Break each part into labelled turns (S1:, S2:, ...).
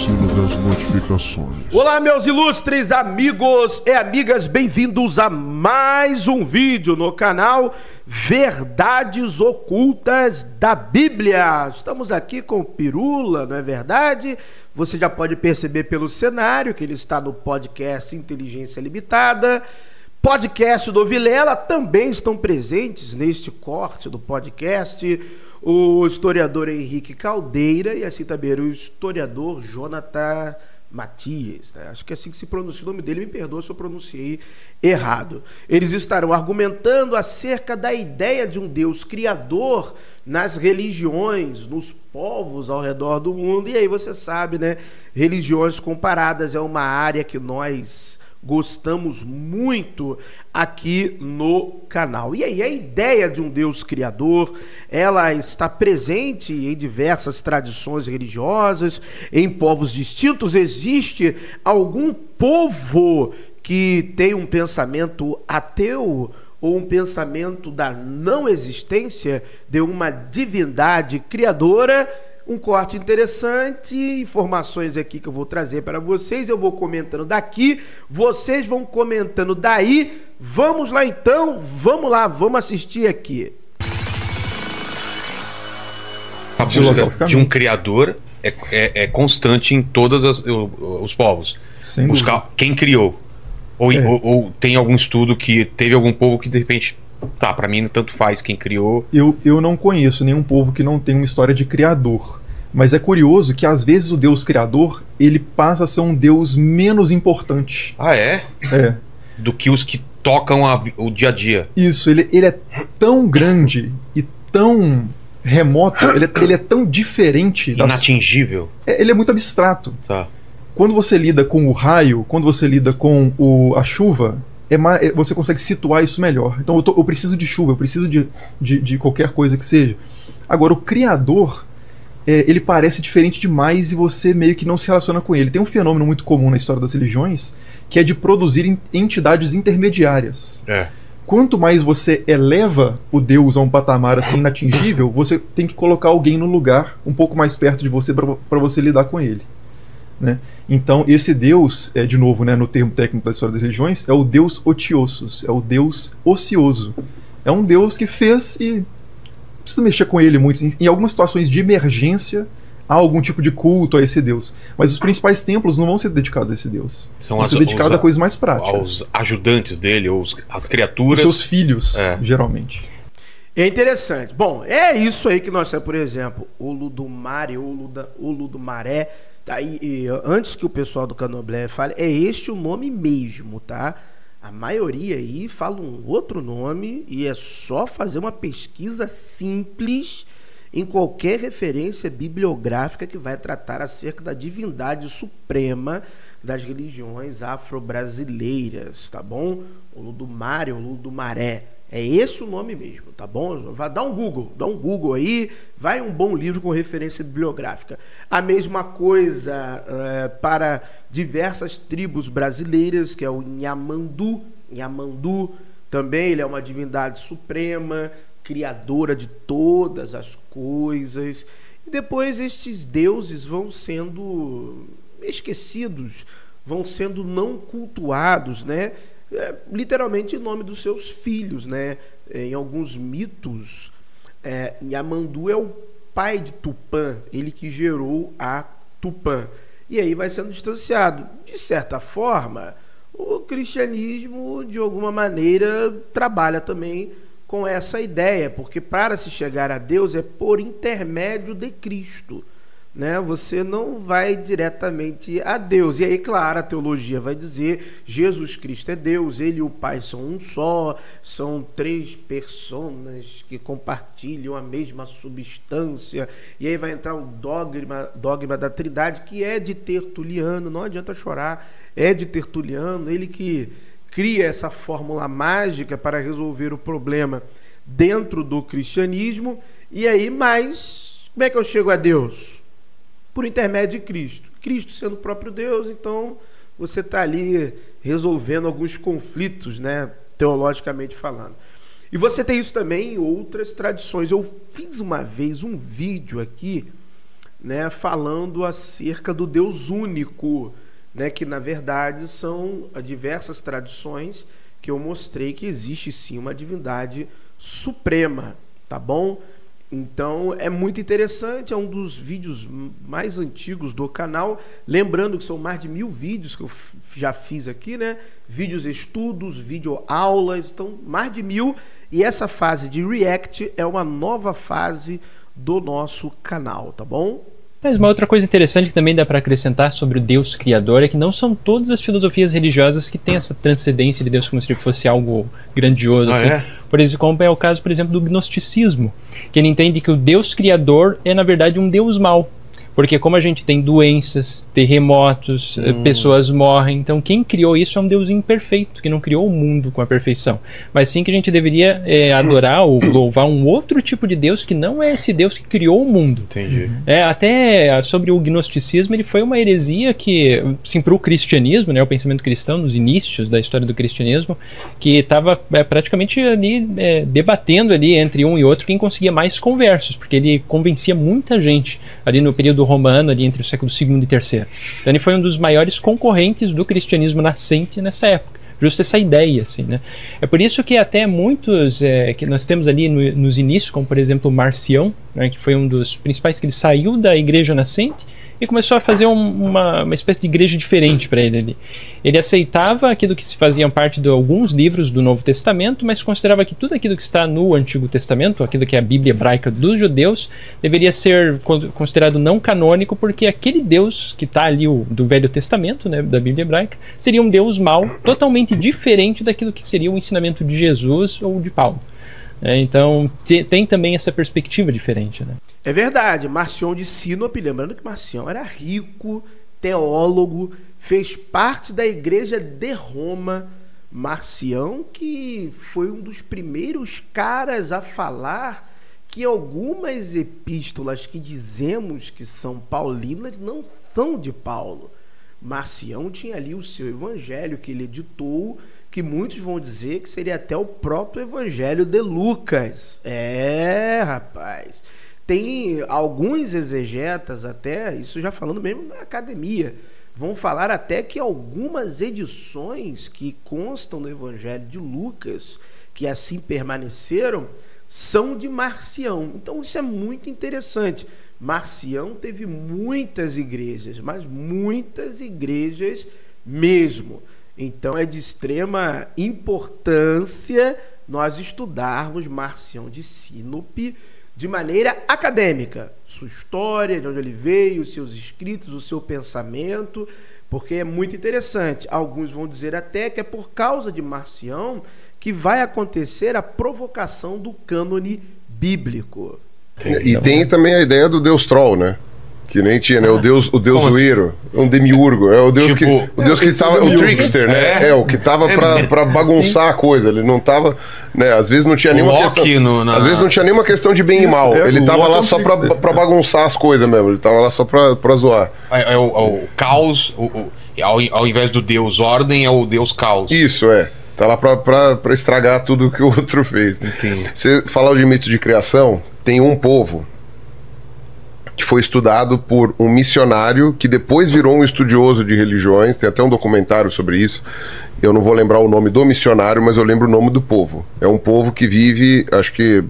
S1: sino das notificações.
S2: Olá, meus ilustres amigos e amigas, bem-vindos a mais um vídeo no canal Verdades Ocultas da Bíblia. Estamos aqui com o Pirula, não é verdade? Você já pode perceber pelo cenário que ele está no podcast Inteligência Limitada. Podcast do Vilela também estão presentes neste corte do podcast o historiador Henrique Caldeira e assim também o historiador Jonathan Matias, né? Acho que é assim que se pronuncia o nome dele, me perdoa se eu pronunciei errado. Eles estarão argumentando acerca da ideia de um Deus criador nas religiões, nos povos ao redor do mundo. E aí você sabe, né? Religiões comparadas é uma área que nós gostamos muito aqui no canal. E aí, a ideia de um Deus criador, ela está presente em diversas tradições religiosas, em povos distintos. Existe algum povo que tem um pensamento ateu ou um pensamento da não existência de uma divindade criadora? Um corte interessante, informações aqui que eu vou trazer para vocês. Eu vou comentando daqui, vocês vão comentando daí. Vamos lá então, vamos lá, vamos assistir aqui.
S3: A busca de um criador é constante em todos os povos.
S4: Sem
S3: buscar
S4: dúvida.
S3: Quem criou. Ou tem algum estudo que teve algum povo que de repente... Tá, pra mim tanto faz quem criou.
S4: Eu não conheço nenhum povo que não tem uma história de criador. Mas é curioso que às vezes o Deus criador, ele passa a ser um Deus menos importante.
S3: Ah, é?
S4: É.
S3: Do que os que tocam o dia a dia.
S4: Isso, ele é tão grande e tão remoto, ele é tão diferente.
S3: Inatingível.
S4: Ele é muito abstrato.
S3: Tá.
S4: Quando você lida com o raio, quando você lida com a chuva... você consegue situar isso melhor. Então eu preciso de chuva, eu preciso de qualquer coisa que seja. Agora, o Criador, ele parece diferente demais e você meio que não se relaciona com ele. Tem um fenômeno muito comum na história das religiões, que é de produzir entidades intermediárias. Quanto mais você eleva o Deus a um patamar assim inatingível, você tem que colocar alguém no lugar um pouco mais perto de você para você lidar com ele. Né? Então esse Deus, de novo, né, no termo técnico da história das religiões, é o Deus otiosos, é o Deus ocioso. É um Deus que fez e não precisa mexer com ele muito. Em algumas situações de emergência há algum tipo de culto a esse Deus, mas os principais templos não vão ser dedicados a esse Deus, vão ser dedicados a coisas mais práticas,
S3: aos ajudantes dele, ou as criaturas,
S4: os seus filhos, geralmente.
S2: É interessante. Bom, é isso aí que nós temos, por exemplo, Olodumare, Olodumaré. Tá, e antes que o pessoal do Candomblé fale, é este o nome mesmo, tá? A maioria aí fala um outro nome e é só fazer uma pesquisa simples em qualquer referência bibliográfica que vai tratar acerca da divindade suprema das religiões afro-brasileiras, tá bom? Olodumare, Olodumaré. É esse o nome mesmo, tá bom? Vai dar um Google aí, vai um bom livro com referência bibliográfica. A mesma coisa para diversas tribos brasileiras, que é o Nhamandu. Nhamandu também, ele é uma divindade suprema, criadora de todas as coisas. E depois estes deuses vão sendo esquecidos, vão sendo não cultuados, né? Literalmente em nome dos seus filhos, né? Em alguns mitos, Nhamandu é o pai de Tupã, ele que gerou a Tupã. E aí vai sendo distanciado. De certa forma, o cristianismo, de alguma maneira, trabalha também com essa ideia, porque para se chegar a Deus é por intermédio de Cristo, né? Você não vai diretamente a Deus. E aí, claro, a teologia vai dizer Jesus Cristo é Deus, ele e o Pai são um só, são três pessoas que compartilham a mesma substância. E aí vai entrar o dogma da Trindade, que é de Tertuliano, não adianta chorar, é de Tertuliano, ele que cria essa fórmula mágica para resolver o problema dentro do cristianismo. E aí, mas como é que eu chego a Deus? Por intermédio de Cristo. Cristo sendo o próprio Deus, então você está ali resolvendo alguns conflitos, né, teologicamente falando. E você tem isso também em outras tradições. Eu fiz uma vez um vídeo aqui né, falando acerca do Deus único, né, que na verdade são diversas tradições que eu mostrei que existe sim uma divindade suprema, tá bom? Então é muito interessante, é um dos vídeos mais antigos do canal, lembrando que são mais de 1000 vídeos que eu já fiz aqui, né? Vídeos estudos, vídeo aulas, então mais de 1000, e essa fase de React é uma nova fase do nosso canal, tá bom?
S5: Mas uma outra coisa interessante que também dá para acrescentar sobre o Deus Criador é que não são todas as filosofias religiosas que têm essa transcendência de Deus como se fosse algo grandioso. Assim. Por exemplo, como é o caso, por exemplo, do gnosticismo, que ele entende que o Deus Criador é, na verdade, um Deus mau. Porque como a gente tem doenças, terremotos, pessoas morrem, então quem criou isso é um Deus imperfeito, que não criou o mundo com a perfeição. Mas sim que a gente deveria adorar ou louvar um outro tipo de Deus que não é esse Deus que criou o mundo.
S3: Entendi.
S5: Até sobre o gnosticismo, ele foi uma heresia que, sim, para o cristianismo, né, o pensamento cristão, nos inícios da história do cristianismo, que estava praticamente ali debatendo ali entre um e outro quem conseguia mais conversos, porque ele convencia muita gente ali no período romano, ali entre o século II e III. Então ele foi um dos maiores concorrentes do cristianismo nascente nessa época. Justo essa ideia, assim, né? É por isso que até muitos que nós temos ali nos inícios, como por exemplo Marcião, né, que foi um dos principais, que ele saiu da igreja nascente e começou a fazer uma espécie de igreja diferente para ele ali. Ele aceitava aquilo que se faziam parte de alguns livros do Novo Testamento, mas considerava que tudo aquilo que está no Antigo Testamento, aquilo que é a Bíblia hebraica dos judeus, deveria ser considerado não canônico, porque aquele Deus que está ali do Velho Testamento, né, da Bíblia hebraica, seria um Deus mau, totalmente diferente daquilo que seria o ensinamento de Jesus ou de Paulo. Então tem também essa perspectiva diferente, né?
S2: É verdade, Marcião de Sinope, lembrando que Marcião era rico, teólogo, fez parte da igreja de Roma. Marcião, que foi um dos primeiros caras a falar que algumas epístolas que dizemos que são paulinas não são de Paulo. Marcião tinha ali o seu evangelho que ele editou, que muitos vão dizer que seria até o próprio evangelho de Lucas. Rapaz, tem alguns exegetas até, isso já falando mesmo na academia, vão falar até que algumas edições que constam no evangelho de Lucas, que assim permaneceram, são de Marcião. Então isso é muito interessante. Marcião teve muitas igrejas, mas muitas igrejas mesmo. Então é de extrema importância nós estudarmos Marcião de Sinope de maneira acadêmica. Sua história, de onde ele veio, os seus escritos, o seu pensamento, porque é muito interessante. Alguns vão dizer até que é por causa de Marcião que vai acontecer a provocação do cânone bíblico.
S6: E tem também a ideia do Deus Troll, né? Que nem tinha, né? O Deus zoeiro, um demiurgo. É o Deus que tava. O trickster, né? O que tava pra bagunçar a coisa. Ele não tava. Né? Às vezes não tinha nenhuma questão. Às vezes não tinha nenhuma questão de bem e mal. Ele tava lá só pra bagunçar as coisas mesmo. Ele tava lá só pra zoar.
S3: O caos, ao invés do Deus ordem, é o Deus caos.
S6: Isso, tá lá pra estragar tudo que o outro fez.
S3: Entendi.
S6: Você falar de mito de criação, tem um povo que foi estudado por um missionário que depois virou um estudioso de religiões. Tem até um documentário sobre isso. Eu não vou lembrar o nome do missionário, mas eu lembro o nome do povo. É um povo que vive, acho que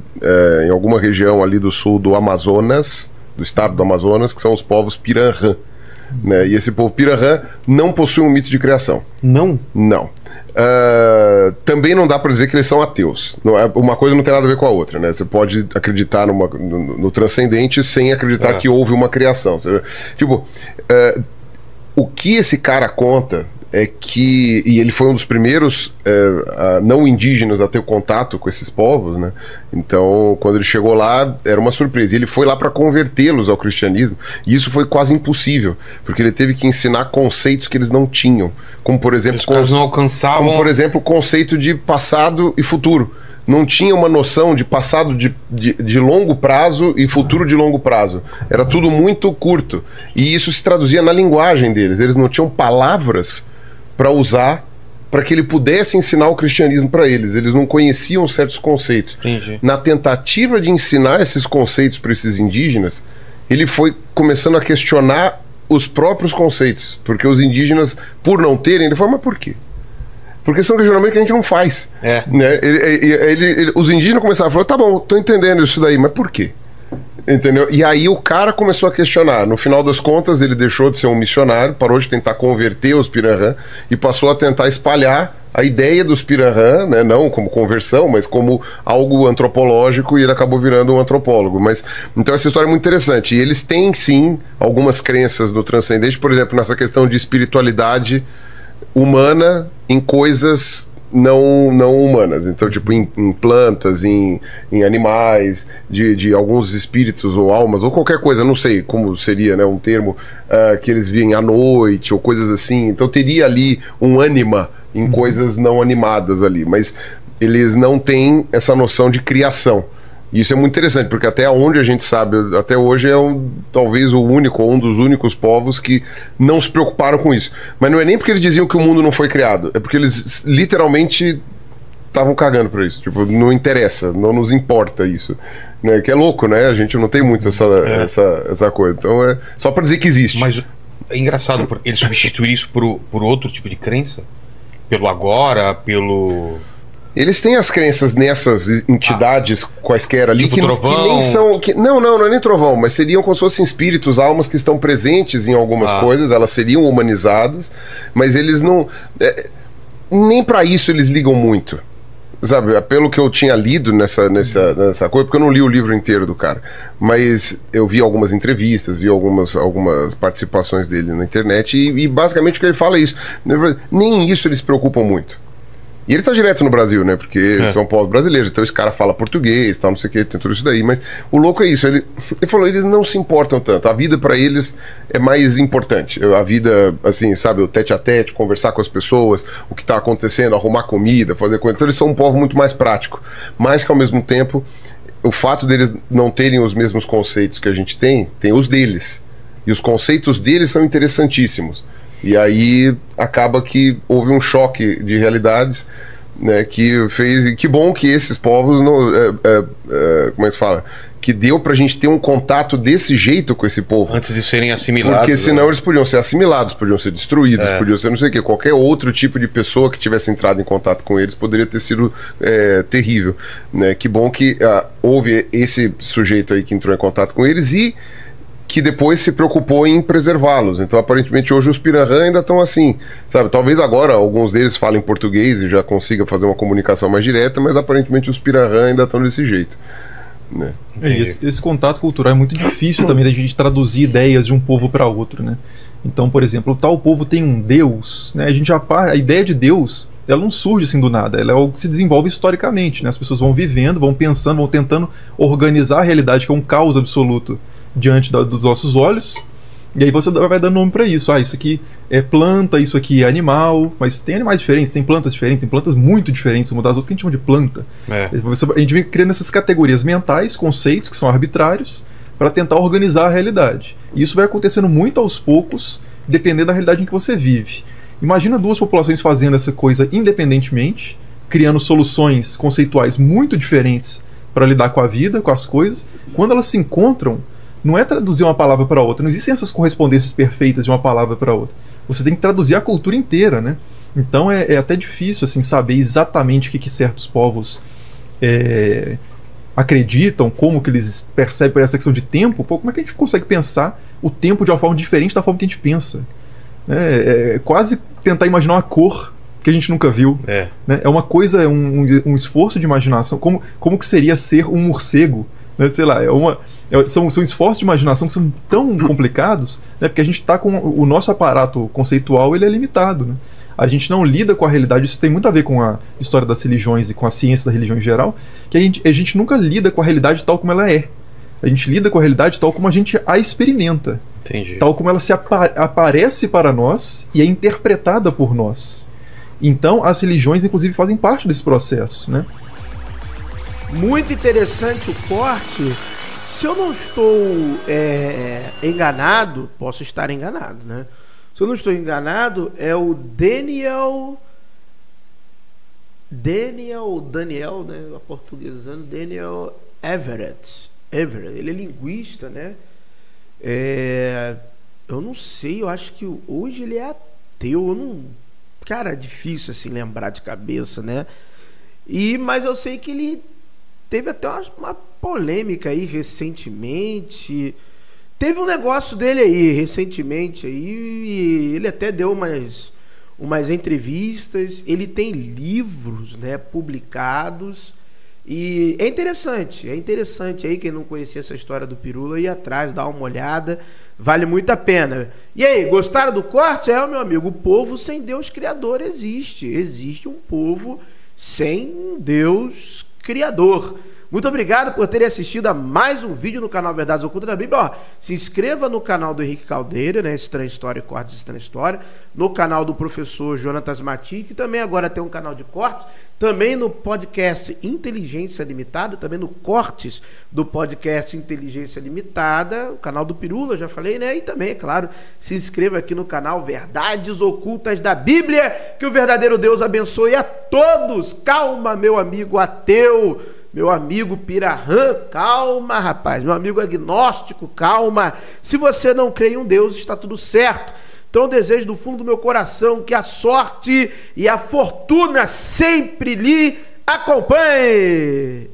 S6: em alguma região ali do sul do Amazonas, do estado do Amazonas, que são os povos Piranhã. Né? E esse povo Piranhã não possui um mito de criação.
S3: Não?
S6: Não. Também não dá para dizer que eles são ateus. Uma coisa não tem nada a ver com a outra, né? Você pode acreditar no transcendente sem acreditar que houve uma criação. Tipo, o que esse cara conta é que, e ele foi um dos primeiros não indígenas a ter contato com esses povos, né? Então, quando ele chegou lá, era uma surpresa. Ele foi lá para convertê-los ao cristianismo, e isso foi quase impossível, porque ele teve que ensinar conceitos que eles não tinham, como por exemplo,
S3: não alcançavam...
S6: como por exemplo o conceito de passado e futuro. Não tinha uma noção de passado de longo prazo e futuro de longo prazo. Era tudo muito curto. E isso se traduzia na linguagem deles. Eles não tinham palavras para usar para que ele pudesse ensinar o cristianismo para eles. Eles não conheciam certos conceitos.
S3: Entendi.
S6: Na tentativa de ensinar esses conceitos para esses indígenas, ele foi começando a questionar os próprios conceitos, porque os indígenas, por não terem, ele fala, mas por quê? Porque são questionamentos que a gente não faz.
S3: É.
S6: Né? Os indígenas começaram a falar, tá bom, tô entendendo isso daí, mas por quê? Entendeu? E aí o cara começou a questionar. No final das contas, ele deixou de ser um missionário, parou de tentar converter os Piranhã e passou a tentar espalhar a ideia dos Piranhã, né? Não como conversão, mas como algo antropológico, e ele acabou virando um antropólogo. Mas então essa história é muito interessante. E eles têm, sim, algumas crenças no transcendente, por exemplo, nessa questão de espiritualidade humana em coisas não humanas. Então, tipo, em plantas, em animais, de alguns espíritos ou almas, ou qualquer coisa, não sei como seria, né, um termo que eles viem à noite, ou coisas assim. Então teria ali um ânima em coisas não animadas ali, mas eles não têm essa noção de criação. E isso é muito interessante, porque até onde a gente sabe, até hoje talvez o único, ou um dos únicos povos que não se preocuparam com isso. Mas não é nem porque eles diziam que o mundo não foi criado, é porque eles literalmente estavam cagando pra isso. Tipo, não interessa, não nos importa isso. Né? Que é louco, né? A gente não tem muito essa coisa. Então é só pra dizer que existe.
S3: Mas é engraçado, porque eles substituíram isso por outro tipo de crença? Pelo agora, pelo...
S6: Eles têm as crenças nessas entidades quaisquer ali,
S3: tipo
S6: que
S3: trovão.
S6: nem são... não é nem trovão, mas seriam como se fossem espíritos, almas que estão presentes em algumas coisas, elas seriam humanizadas, mas eles não... nem pra isso eles ligam muito. Sabe, pelo que eu tinha lido nessa coisa, porque eu não li o livro inteiro do cara, mas eu vi algumas entrevistas, vi algumas participações dele na internet, e basicamente o que ele fala é isso. Nem isso eles se preocupam muito. E ele tá direto no Brasil, né? Porque são povos brasileiros, então esse cara fala português, tal, não sei o que, tem tudo isso daí. Mas o louco é isso, ele falou, eles não se importam tanto. A vida pra eles é mais importante. A vida, assim, sabe, o tete a tete, conversar com as pessoas, o que tá acontecendo, arrumar comida, fazer coisa. Então eles são um povo muito mais prático. Mas que ao mesmo tempo, o fato deles não terem os mesmos conceitos que a gente tem os deles. E os conceitos deles são interessantíssimos. E aí acaba que houve um choque de realidades, né, que fez... E que bom que esses povos não, como é que se fala? Que deu pra gente ter um contato desse jeito com esse povo.
S3: Antes de serem assimilados.
S6: Porque senão eles podiam ser assimilados, podiam ser destruídos, podiam ser não sei o que. Qualquer outro tipo de pessoa que tivesse entrado em contato com eles poderia ter sido terrível. Né? Que bom que houve esse sujeito aí que entrou em contato com eles e que depois se preocupou em preservá-los. Então, aparentemente, hoje os Piranhã ainda estão assim, sabe? Talvez agora alguns deles falem português e já consiga fazer uma comunicação mais direta, mas aparentemente os Piranhã ainda estão desse jeito. Né?
S4: Esse contato cultural é muito difícil também da gente traduzir ideias de um povo para outro, né? Então, por exemplo, tal povo tem um Deus, né? A ideia de Deus, ela não surge assim do nada, ela é algo que se desenvolve historicamente, né? As pessoas vão vivendo, vão pensando, vão tentando organizar a realidade, que é um caos absoluto diante dos nossos olhos, e aí você vai dando nome para isso. Isso aqui é planta, isso aqui é animal, mas tem animais diferentes, tem plantas diferentes, tem plantas muito diferentes uma das outras que a gente chama de planta. A gente vem criando essas categorias mentais, conceitos que são arbitrários, para tentar organizar a realidade. E isso vai acontecendo muito aos poucos, dependendo da realidade em que você vive. Imagina duas populações fazendo essa coisa independentemente, criando soluções conceituais muito diferentes para lidar com a vida, com as coisas. Quando elas se encontram, não é traduzir uma palavra para outra, não existem essas correspondências perfeitas de uma palavra para outra. Você tem que traduzir a cultura inteira, né? Então é até difícil assim, saber exatamente o que certos povos acreditam, como que eles percebem por essa questão de tempo. Pô, como é que a gente consegue pensar o tempo de uma forma diferente da forma que a gente pensa? É quase tentar imaginar uma cor que a gente nunca viu. Né? É uma coisa, um esforço de imaginação. Como que seria ser um morcego? Né? Sei lá, são esforços de imaginação que são tão complicados, né? Porque a gente está com o nosso aparato conceitual, ele é limitado, né? A gente não lida com a realidade. Isso tem muito a ver com a história das religiões e com a ciência da religião em geral, que a gente nunca lida com a realidade tal como ela é. A gente lida com a realidade tal como a gente a experimenta.
S3: Entendi.
S4: Tal como ela se aparece para nós e é interpretada por nós. Então as religiões inclusive fazem parte desse processo, né?
S2: Muito interessante o corte. Se eu não estou enganado, posso estar enganado, né? Se eu não estou enganado, é o Daniel, né? Aportuguesando, Daniel Everett. Ele é linguista, né? Eu não sei, eu acho que hoje ele é ateu. Eu não... Cara, é difícil assim lembrar de cabeça, né? Mas eu sei que ele teve até uma polêmica aí recentemente. Teve um negócio dele aí recentemente aí, e ele até deu umas entrevistas. Ele tem livros, né, publicados. E é interessante aí, quem não conhecia essa história do Pirula, ir atrás, dar uma olhada, vale muito a pena. E aí, gostaram do corte? Meu amigo, o povo sem Deus Criador existe um povo sem um Deus Criador. Muito obrigado por terem assistido a mais um vídeo no canal Verdades Ocultas da Bíblia. Ó, se inscreva no canal do Henrique Caldeira, né? Estranha História e Cortes Estranha História. No canal do professor Jonatas Mati, que também agora tem um canal de cortes. Também no podcast Inteligência Limitada. Também no Cortes do podcast Inteligência Limitada. O canal do Pirula, já falei, né? E também, é claro, se inscreva aqui no canal Verdades Ocultas da Bíblia. Que o verdadeiro Deus abençoe a todos. Calma, meu amigo ateu. Meu amigo Pirahã, calma, rapaz. Meu amigo agnóstico, calma. Se você não crê em um Deus, está tudo certo. Então eu desejo do fundo do meu coração que a sorte e a fortuna sempre lhe acompanhe.